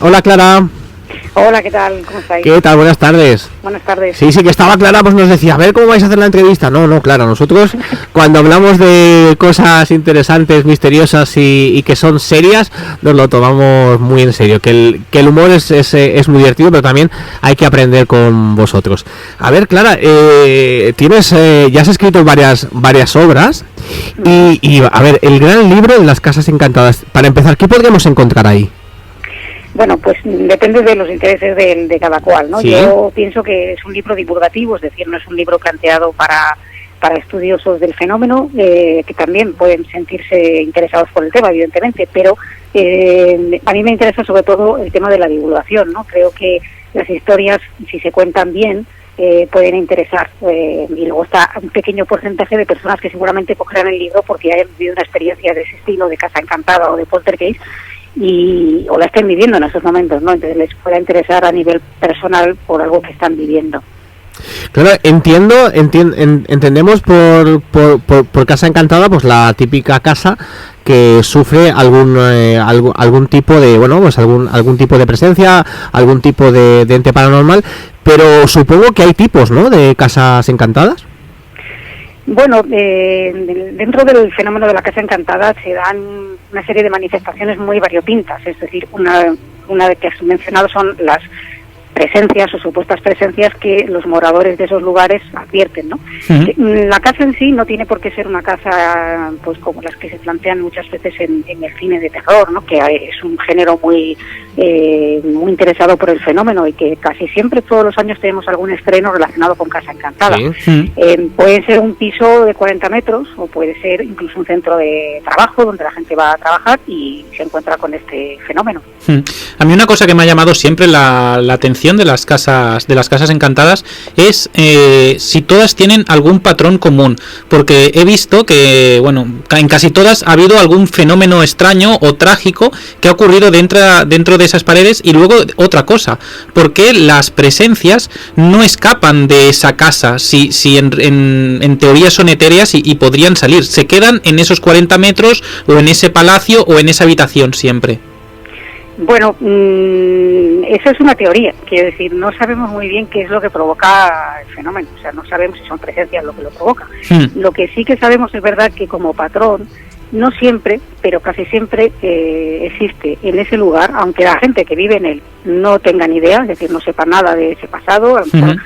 Hola, Clara. Hola, ¿qué tal? ¿Cómo estáis? ¿Qué tal? Buenas tardes. Buenas tardes. Sí, que estaba Clara, pues nos decía, a ver cómo vais a hacer la entrevista. No, Clara, nosotros cuando hablamos de cosas interesantes, misteriosas y que son serias, nos lo tomamos muy en serio. Que el humor es muy divertido, pero también hay que aprender con vosotros. A ver, Clara, ya has escrito varias obras y a ver, el gran libro de las casas encantadas. Para empezar, ¿qué podríamos encontrar ahí? Bueno, pues depende de los intereses de cada cual, ¿no? ¿Sí? Yo pienso que es un libro divulgativo, es decir, no es un libro planteado para estudiosos del fenómeno, que también pueden sentirse interesados por el tema, evidentemente, pero a mí me interesa sobre todo el tema de la divulgación, ¿no? Creo que las historias, si se cuentan bien, pueden interesar, y luego está un pequeño porcentaje de personas que seguramente cogerán el libro porque hayan vivido una experiencia de ese estilo, de Casa Encantada o de Poltergeist, o la estén viviendo en estos momentos, ¿no? Entonces les pueda interesar a nivel personal por algo que están viviendo. Claro, entendemos por Casa Encantada, pues la típica casa que sufre algún tipo de, bueno, pues algún tipo de presencia, algún tipo de ente paranormal, pero supongo que hay tipos, ¿no?, de casas encantadas. Bueno, dentro del fenómeno de la Casa Encantada se dan una serie de manifestaciones muy variopintas, es decir, una de que has mencionado son las presencias o supuestas presencias que los moradores de esos lugares advierten, ¿no? Sí. La casa en sí no tiene por qué ser una casa, pues como las que se plantean muchas veces en el cine de terror, ¿no? Que es un género muy interesado por el fenómeno y que casi siempre todos los años tenemos algún estreno relacionado con Casa Encantada. Sí. Puede ser un piso de 40 metros o puede ser incluso un centro de trabajo donde la gente va a trabajar y se encuentra con este fenómeno. A mí una cosa que me ha llamado siempre la atención de las casas encantadas es si todas tienen algún patrón común, porque he visto que, bueno, en casi todas ha habido algún fenómeno extraño o trágico que ha ocurrido dentro de esas paredes. Y luego otra cosa, ¿por qué las presencias no escapan de esa casa si en teoría son etéreas y podrían salir? ¿Se quedan en esos 40 metros o en ese palacio o en esa habitación siempre? Bueno, esa es una teoría, quiero decir, no sabemos muy bien qué es lo que provoca el fenómeno, o sea, no sabemos si son presencias lo que lo provoca. Lo que sí que sabemos es verdad que como patrón, no siempre, pero casi siempre existe en ese lugar, aunque la gente que vive en él no tenga ni idea, es decir, no sepa nada de ese pasado, a lo mejor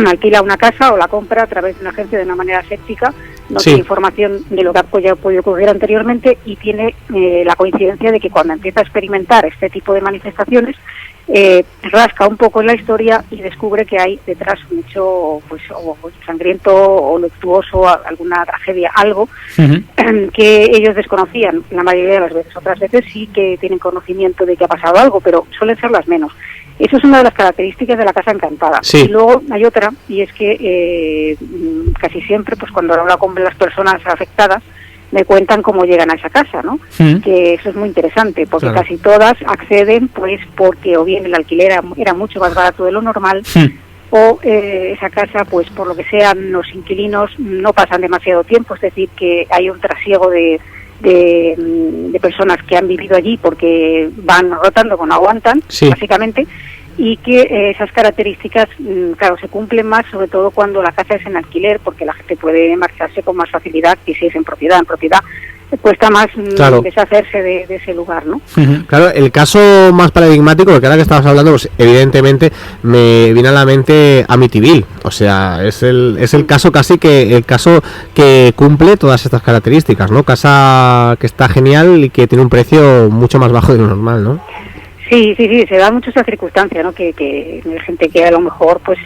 alquila una casa o la compra a través de una agencia de una manera séptica, no tiene información de lo que ha podido ocurrir anteriormente y tiene la coincidencia de que cuando empieza a experimentar este tipo de manifestaciones, rasca un poco en la historia y descubre que hay detrás un hecho pues o sangriento o luctuoso, alguna tragedia, algo que ellos desconocían la mayoría de las veces. Otras veces sí que tienen conocimiento de que ha pasado algo, pero suelen ser las menos. Eso es una de las características de la Casa Encantada. Y luego hay otra, y es que casi siempre, pues cuando hablo con las personas afectadas, me cuentan cómo llegan a esa casa, ¿no? Que eso es muy interesante, porque casi todas acceden, pues porque o bien el alquiler era mucho más barato de lo normal, o esa casa, pues por lo que sean los inquilinos, no pasan demasiado tiempo, es decir, que hay un trasiego de personas que han vivido allí porque van rotando cuando aguantan, básicamente, y que esas características, claro, se cumplen más, sobre todo cuando la casa es en alquiler, porque la gente puede marcharse con más facilidad que si es en propiedad. En propiedad cuesta más deshacerse de ese lugar, ¿no? Claro, el caso más paradigmático, porque ahora que estabas hablando, pues evidentemente me viene a la mente Amityville, o sea, es el caso que cumple todas estas características, ¿no? Casa que está genial y que tiene un precio mucho más bajo de lo normal, ¿no? Sí, se da mucho esa circunstancia, ¿no? Que hay gente que a lo mejor pues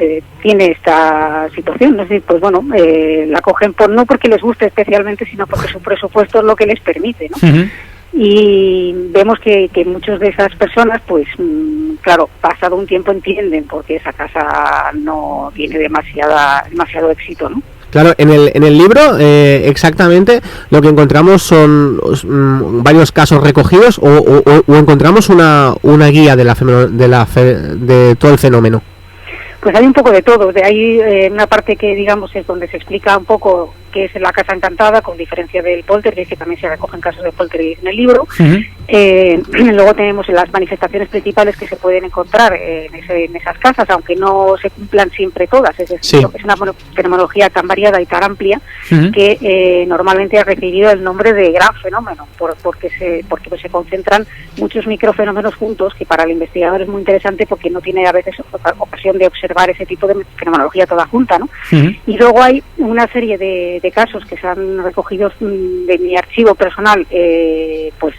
tiene esta situación, ¿no? Es decir, pues bueno, la cogen no porque les guste especialmente, sino porque su presupuesto es lo que les permite, ¿no? Y vemos que muchas de esas personas, pues claro, pasado un tiempo entienden porque esa casa no tiene demasiado éxito, ¿no? Claro, en el libro exactamente lo que encontramos son varios casos recogidos o encontramos una guía de todo el fenómeno. Pues hay un poco de todo. Hay una parte que digamos es donde se explica un poco qué es la Casa Encantada, con diferencia del Poltergeist, que también se recogen casos de Poltergeist en el libro. Luego tenemos las manifestaciones principales que se pueden encontrar en esas casas, aunque no se cumplan siempre todas. Es decir, es una fenomenología tan variada y tan amplia que normalmente ha recibido el nombre de gran fenómeno, porque se concentran muchos microfenómenos juntos, que para el investigador es muy interesante porque no tiene a veces ocasión de observar ese tipo de fenomenología toda junta, ¿no? Y luego hay una serie de casos que se han recogido de mi archivo personal, pues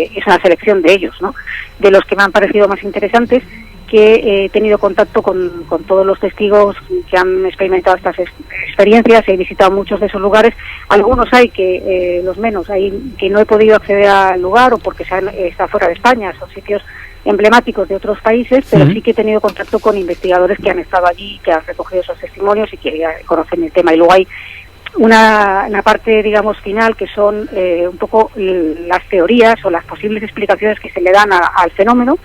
es una selección de ellos, ¿no? De los que me han parecido más interesantes, que he tenido contacto con todos los testigos que han experimentado estas experiencias. He visitado muchos de esos lugares. Algunos hay que, los menos, hay que no he podido acceder al lugar o porque está fuera de España, son sitios emblemáticos de otros países, pero sí que he tenido contacto con investigadores que han estado allí, que han recogido esos testimonios y que conocen el tema. Y luego hay una parte, digamos, final, que son un poco las teorías o las posibles explicaciones que se le dan al fenómeno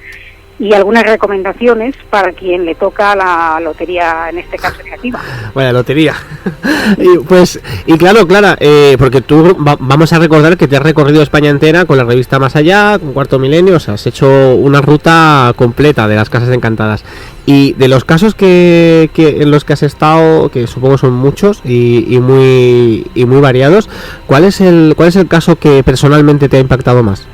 y algunas recomendaciones para quien le toca la lotería, en este caso negativa. Bueno, lotería. y claro, Clara, porque tú vamos a recordar que te has recorrido España entera con la revista Más Allá, con Cuarto Milenio, o sea, has hecho una ruta completa de las casas encantadas. Y de los casos en los que has estado, que supongo son muchos y muy variados, ¿cuál es el caso que personalmente te ha impactado más?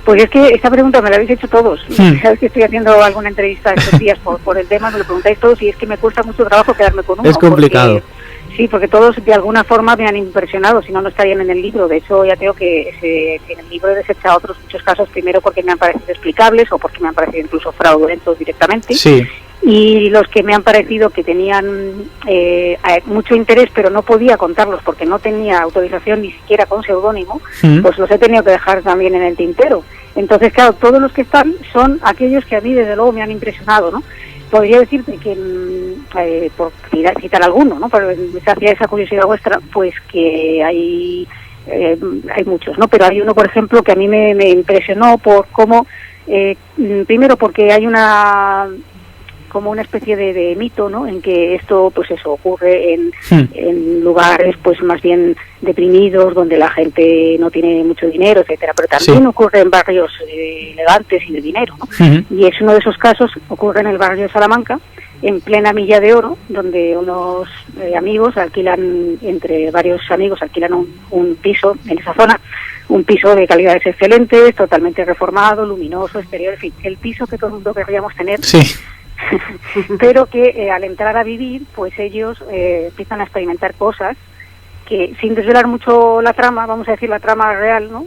Pues es que esta pregunta me la habéis hecho todos. Sabes que estoy haciendo alguna entrevista estos días por el tema, me lo preguntáis todos y es que me cuesta mucho trabajo quedarme con uno. Es complicado. Porque todos de alguna forma me han impresionado, si no, no estarían en el libro. De hecho, ya tengo que en el libro he desechado otros muchos casos, primero porque me han parecido explicables o porque me han parecido incluso fraudulentos directamente. Sí. Y los que me han parecido que tenían mucho interés, pero no podía contarlos porque no tenía autorización ni siquiera con seudónimo, pues los he tenido que dejar también en el tintero. Entonces, claro, todos los que están son aquellos que a mí, desde luego, me han impresionado, ¿no? Podría decirte que, por citar alguno, ¿no? Pero hacia esa curiosidad vuestra, pues que hay muchos, ¿no? Pero hay uno, por ejemplo, que a mí me impresionó por cómo, primero porque hay como una especie de mito, ¿no? En que esto, pues eso, ocurre en lugares, pues más bien deprimidos, donde la gente no tiene mucho dinero, etcétera, pero también ocurre en barrios elegantes y de dinero, ¿no? Y es uno de esos casos, ocurre en el barrio de Salamanca, en plena Milla de Oro, donde unos amigos alquilan, entre varios amigos, alquilan un piso en esa zona, un piso de calidades excelentes, totalmente reformado, luminoso, exterior, en fin, el piso que todo el mundo querríamos tener. Sí. Pero que al entrar a vivir, pues ellos empiezan a experimentar cosas que, sin desvelar mucho la trama, vamos a decir la trama real, ¿no?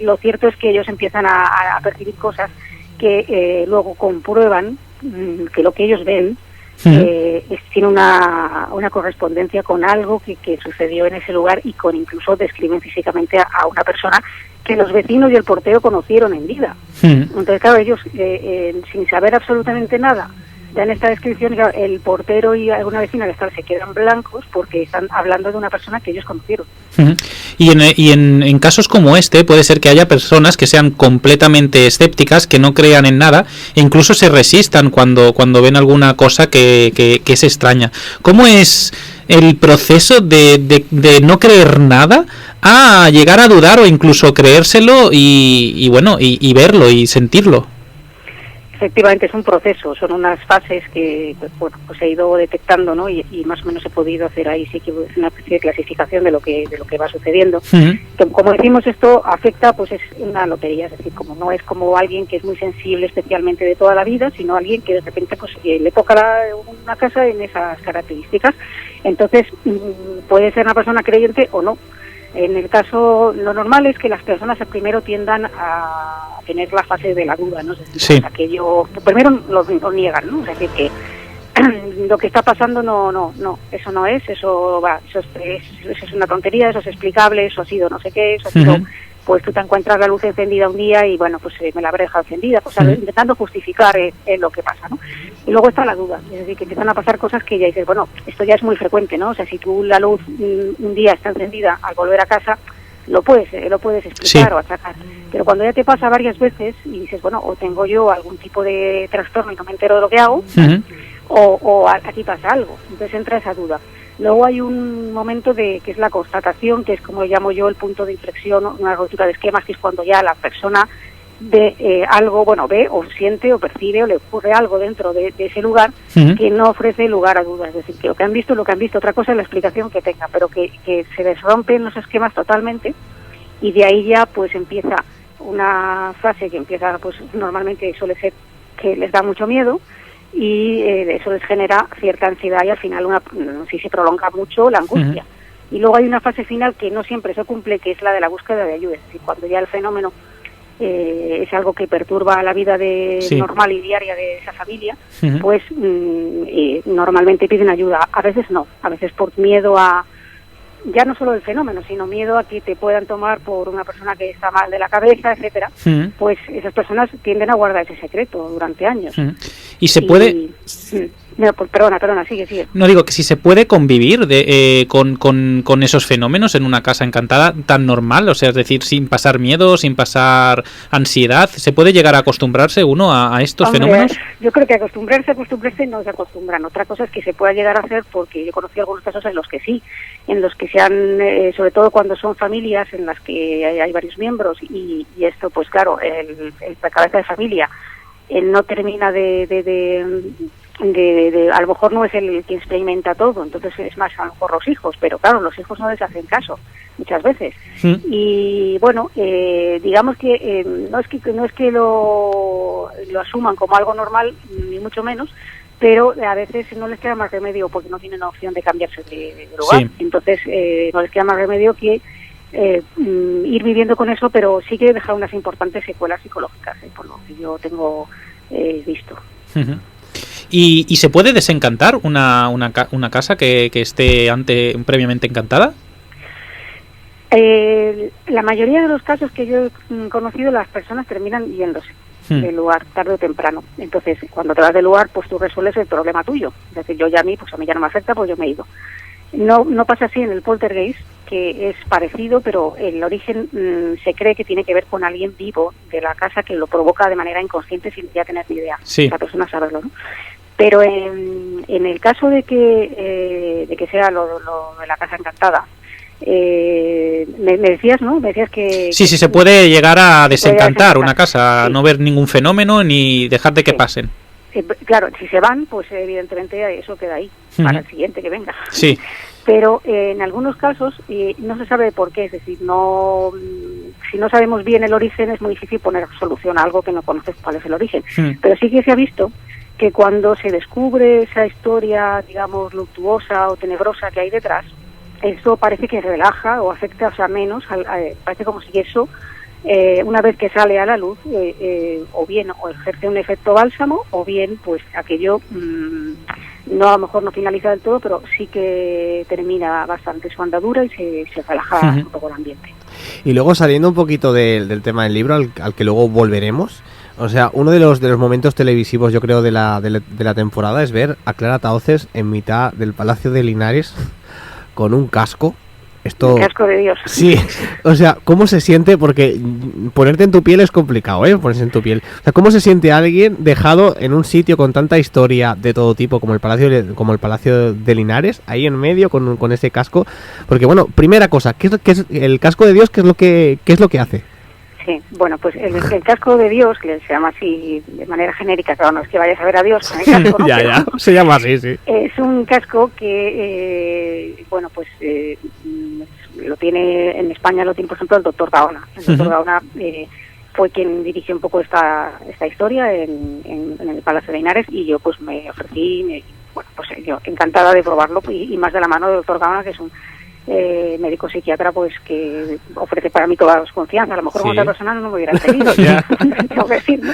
Lo cierto es que ellos empiezan a percibir cosas que luego comprueban que lo que ellos ven tiene una correspondencia con algo que sucedió en ese lugar y con incluso describen físicamente a una persona que los vecinos y el portero conocieron en vida. Entonces, claro, ellos, sin saber absolutamente nada, dan esta descripción, claro, el portero y alguna vecina que se quedan blancos porque están hablando de una persona que ellos conocieron. Y en casos como este puede ser que haya personas que sean completamente escépticas, que no crean en nada e incluso se resistan cuando ven alguna cosa que es extraña. ¿Cómo es el proceso de no creer nada a llegar a dudar o incluso creérselo y verlo y sentirlo? Efectivamente, es un proceso, son unas fases que pues he ido detectando, ¿no? Y más o menos he podido hacer ahí sí que es una especie de clasificación de lo que va sucediendo. Como decimos, esto afecta, pues es una lotería, es decir, como no es como alguien que es muy sensible especialmente de toda la vida, sino alguien que de repente pues le toca una casa en esas características. Entonces puede ser una persona creyente o no. En el caso, lo normal es que las personas primero tiendan a tener la fase de la duda, ¿no? Es decir, aquello, primero lo niegan, ¿no? Es decir, que lo que está pasando no, eso no es, eso es una tontería, eso es explicable, eso ha sido no sé qué, eso ha sido, pues tú te encuentras la luz encendida un día y bueno, pues me la habré dejado encendida, pues intentando justificar lo que pasa, ¿no? Y luego está la duda, es decir, que empiezan a pasar cosas que ya dices, bueno, esto ya es muy frecuente, ¿no? O sea, si tú la luz un día está encendida al volver a casa, lo puedes explicar o achacar. Pero cuando ya te pasa varias veces y dices, bueno, o tengo yo algún tipo de trastorno y no me entero de lo que hago, o aquí pasa algo. Entonces entra esa duda. Luego hay un momento que es la constatación, que es como llamo yo el punto de inflexión, una ruptura de esquemas, que es cuando ya la persona ve algo, ve o siente o percibe o le ocurre algo dentro de ese lugar que no ofrece lugar a dudas. Es decir, que lo que han visto, otra cosa es la explicación que tenga, pero que se les rompen los esquemas totalmente, y de ahí ya pues empieza una fase que empieza, pues normalmente suele ser que les da mucho miedo, y eso les genera cierta ansiedad, y al final si se prolonga mucho la angustia. Y luego hay una fase final que no siempre se cumple, que es la de la búsqueda de ayuda. Es decir, cuando ya el fenómeno es algo que perturba la vida normal y diaria de esa familia, pues normalmente piden ayuda. A veces no, a veces por miedo a, ya no solo del fenómeno, sino miedo a que te puedan tomar por una persona que está mal de la cabeza, etcétera. Pues esas personas tienden a guardar ese secreto durante años. Y se puede... No, pues perdona, sigue. No, digo que si se puede convivir con esos fenómenos en una casa encantada tan normal, o sea, es decir, sin pasar miedo, sin pasar ansiedad, ¿se puede llegar a acostumbrarse uno a estos fenómenos? Yo creo que acostumbrarse no se acostumbran. Otra cosa es que se pueda llegar a hacer, porque yo conocí algunos casos en los que sí, en los que se han, sobre todo cuando son familias en las que hay varios miembros, y esto, pues claro, la cabeza de familia no termina de a lo mejor no es el que experimenta todo, entonces es más a lo mejor los hijos, pero claro, los hijos no les hacen caso muchas veces. Y bueno, digamos que no es que lo asuman como algo normal, ni mucho menos, pero a veces no les queda más remedio, porque no tienen opción de cambiarse de lugar. Entonces no les queda más remedio que ir viviendo con eso, pero sí que deja unas importantes secuelas psicológicas, por lo que yo tengo visto. ¿Y se puede desencantar una casa que esté previamente encantada? La mayoría de los casos que yo he conocido, las personas terminan yéndose del lugar tarde o temprano. Entonces, cuando te vas del lugar, pues tú resuelves el problema tuyo. Es decir, a mí ya no me afecta, pues yo me he ido. No pasa así en el poltergeist, que es parecido, pero el origen se cree que tiene que ver con alguien vivo de la casa que lo provoca de manera inconsciente sin ya tener ni idea. La persona saberlo, ¿no? Pero en el caso de que sea lo de la casa encantada, me decías, ¿no? Me decías que... Sí, se puede llegar a desencantar una casa, no ver ningún fenómeno ni dejar de que pasen. Claro, si se van, pues evidentemente eso queda ahí, para el siguiente que venga. Sí. Pero en algunos casos no se sabe por qué, es decir, si no sabemos bien el origen es muy difícil poner solución a algo que no conoces cuál es el origen. Pero sí que se ha visto que cuando se descubre esa historia, digamos, luctuosa o tenebrosa que hay detrás, eso parece que relaja o afecta, menos, parece como si eso, una vez que sale a la luz, o bien o ejerce un efecto bálsamo, o bien pues aquello a lo mejor no finaliza del todo, pero sí que termina bastante su andadura y se relaja un poco el ambiente. Y luego, saliendo un poquito del tema del libro, al que luego volveremos, o sea, uno de los momentos televisivos, yo creo, de la temporada es ver a Clara Tauces en mitad del Palacio de Linares con un casco. Un casco de Dios. Sí, o sea, ¿cómo se siente? Porque ponerte en tu piel es complicado, ponerse en tu piel. O sea, ¿cómo se siente alguien dejado en un sitio con tanta historia de todo tipo como el Palacio de Linares, ahí en medio con ese casco? Porque bueno, primera cosa, ¿qué es el casco de Dios? ¿Qué es lo que hace? Sí, bueno, pues el casco de Dios, que se llama así de manera genérica, claro, no es que vayas a ver a Dios con el casco, ¿no? ya, se llama así, sí. Es un casco que, lo tiene en España, lo tiene, por ejemplo, el doctor Gaona. El doctor Gaona fue quien dirigió un poco esta historia en el Palacio de Linares, y yo pues me ofrecí, yo encantada de probarlo, y más de la mano del doctor Gaona, que es un médico psiquiatra, pues que ofrece para mí toda la confianza. A lo mejor con otra persona no me hubiera tenido, tengo que decir, ¿no?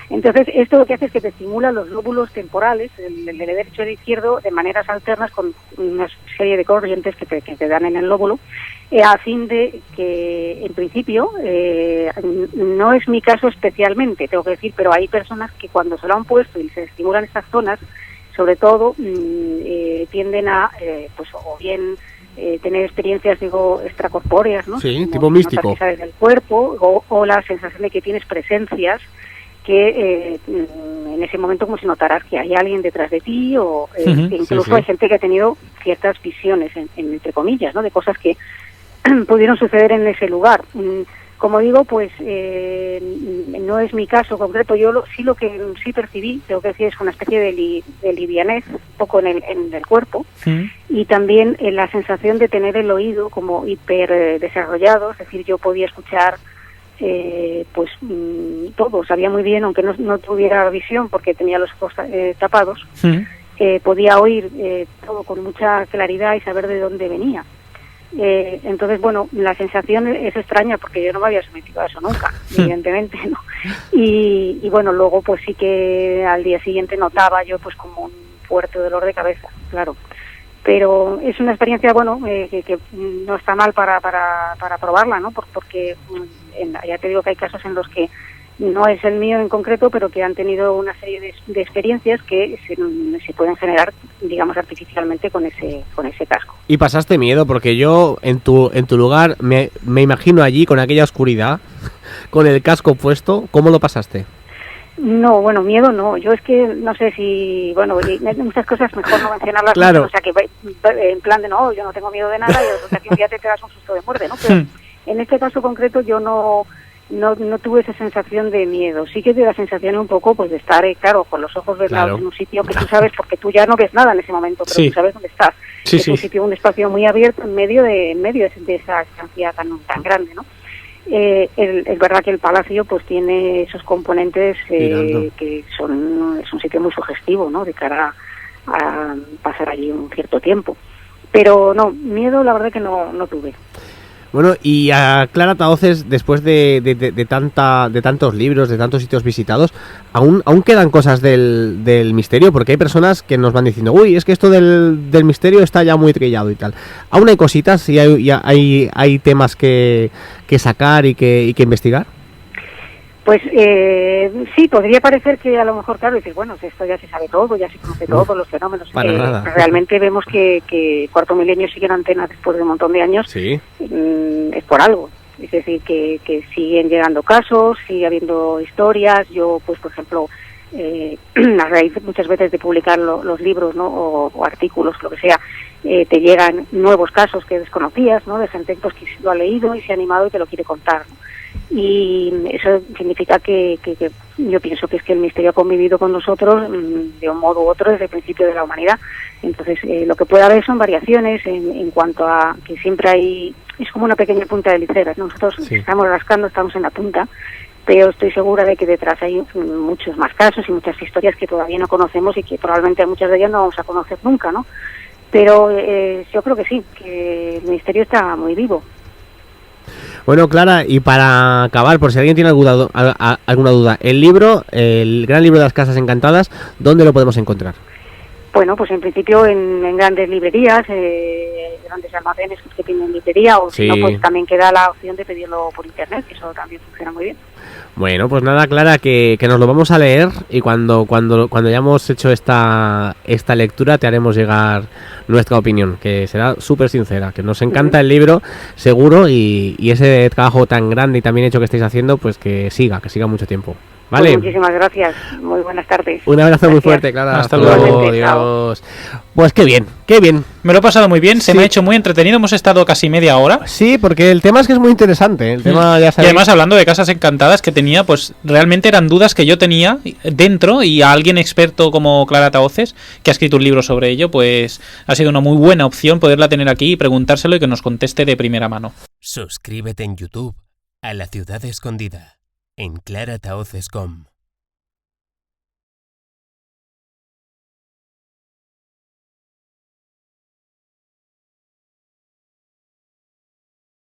Entonces, esto lo que hace es que te estimula los lóbulos temporales, el de derecho y el izquierdo, de maneras alternas, con una serie de corrientes que te dan en el lóbulo, a fin de que, en principio, no es mi caso especialmente, tengo que decir, pero hay personas que cuando se lo han puesto y se estimulan estas zonas, sobre todo, tienden a, o bien tener experiencias, extracorpóreas, ¿no? Sí, tipo místico. Del cuerpo, o la sensación de que tienes presencias que en en ese momento como si notaras que hay alguien detrás de ti, o incluso sí. hay gente que ha tenido ciertas visiones, entre comillas, ¿no? De cosas que pudieron suceder en ese lugar. Como digo, pues no es mi caso concreto. Yo lo que sí percibí, tengo que decir, es una especie de livianez, un poco en el cuerpo, y también la sensación de tener el oído como hiper desarrollado, es decir, yo podía escuchar todo, sabía muy bien, aunque no tuviera visión porque tenía los ojos tapados, podía oír todo con mucha claridad y saber de dónde venía. Entonces, bueno, la sensación es extraña porque yo no me había sometido a eso nunca, evidentemente, ¿no? Y bueno, luego pues sí que al día siguiente notaba yo pues como un fuerte dolor de cabeza, claro. Pero es una experiencia, bueno, que no está mal para probarla, ¿no? Porque ya te digo que hay casos en los que no es el mío en concreto, pero que han tenido una serie de experiencias que se pueden generar, digamos, artificialmente con ese casco. ¿Y pasaste miedo? Porque yo en tu lugar me imagino allí con aquella oscuridad, con el casco puesto. ¿Cómo lo pasaste? No, bueno, miedo no. Yo es que no sé si, bueno, hay muchas cosas mejor no mencionarlas. Claro. O sea, que en plan de no, yo no tengo miedo de nada y resulta que un día te das un susto de muerte, ¿no? Pero en este caso concreto yo no tuve esa sensación de miedo. Sí que tuve la sensación un poco pues de estar, claro, con los ojos vendados en un sitio que tú sabes, porque tú ya no ves nada en ese momento, pero tú sabes dónde estás. Es un sitio, un espacio muy abierto en medio de esa estancia tan grande, ¿no? Es verdad que el palacio pues tiene esos componentes que es un sitio muy sugestivo, ¿no? De cara a pasar allí un cierto tiempo. Pero no, miedo la verdad que no tuve. Bueno, y a Clara Tahoces, después de tantos libros, de tantos sitios visitados, aún quedan cosas del misterio, porque hay personas que nos van diciendo, uy, es que esto del misterio está ya muy trillado y tal. Aún hay cositas y hay temas que sacar y que investigar. Pues sí, podría parecer que a lo mejor, claro, dices, bueno, esto ya se sabe todo, ya se conoce todo, los fenómenos. Para nada. Realmente vemos que Cuarto Milenio sigue en antena después de un montón de años. Sí. Es por algo. Es decir, que siguen llegando casos, sigue habiendo historias. Yo, pues, por ejemplo, a raíz muchas veces de publicar los libros, ¿no? o artículos, lo que sea, te llegan nuevos casos que desconocías, ¿no? De gente pues, que lo ha leído y se ha animado y te lo quiere contar, ¿no? Y eso significa que yo pienso que es que el misterio ha convivido con nosotros de un modo u otro desde el principio de la humanidad. Entonces, lo que puede haber son variaciones en cuanto a que siempre hay, es como una pequeña punta de liceras. Nosotros estamos rascando, estamos en la punta, pero estoy segura de que detrás hay muchos más casos y muchas historias que todavía no conocemos y que probablemente muchas de ellas no vamos a conocer nunca, ¿no? Pero yo creo que sí, que el misterio está muy vivo. Bueno, Clara, y para acabar, por si alguien tiene alguna duda, el gran libro de las casas encantadas, ¿dónde lo podemos encontrar? Bueno, pues en principio en grandes librerías, grandes almacenes que tienen librería, o si no, pues también queda la opción de pedirlo por internet, que eso también funciona muy bien. Bueno, pues nada, Clara, que nos lo vamos a leer y cuando hayamos hecho esta lectura te haremos llegar nuestra opinión, que será súper sincera, que nos encanta el libro, seguro, y ese trabajo tan grande y tan bien hecho que estáis haciendo, pues que siga mucho tiempo. ¿Vale? Pues muchísimas gracias. Muy buenas tardes. Un abrazo muy fuerte, Clara. Hasta luego. Adiós. Pues qué bien. Me lo he pasado muy bien, se me ha hecho muy entretenido. Hemos estado casi media hora. Sí, porque el tema es que es muy interesante. El tema, ya sabéis. Y además, hablando de casas encantadas que tenía, pues realmente eran dudas que yo tenía dentro, y a alguien experto como Clara Tahoces, que ha escrito un libro sobre ello, pues ha sido una muy buena opción poderla tener aquí y preguntárselo y que nos conteste de primera mano. Suscríbete en YouTube a La Ciudad Escondida en claratahoces.com.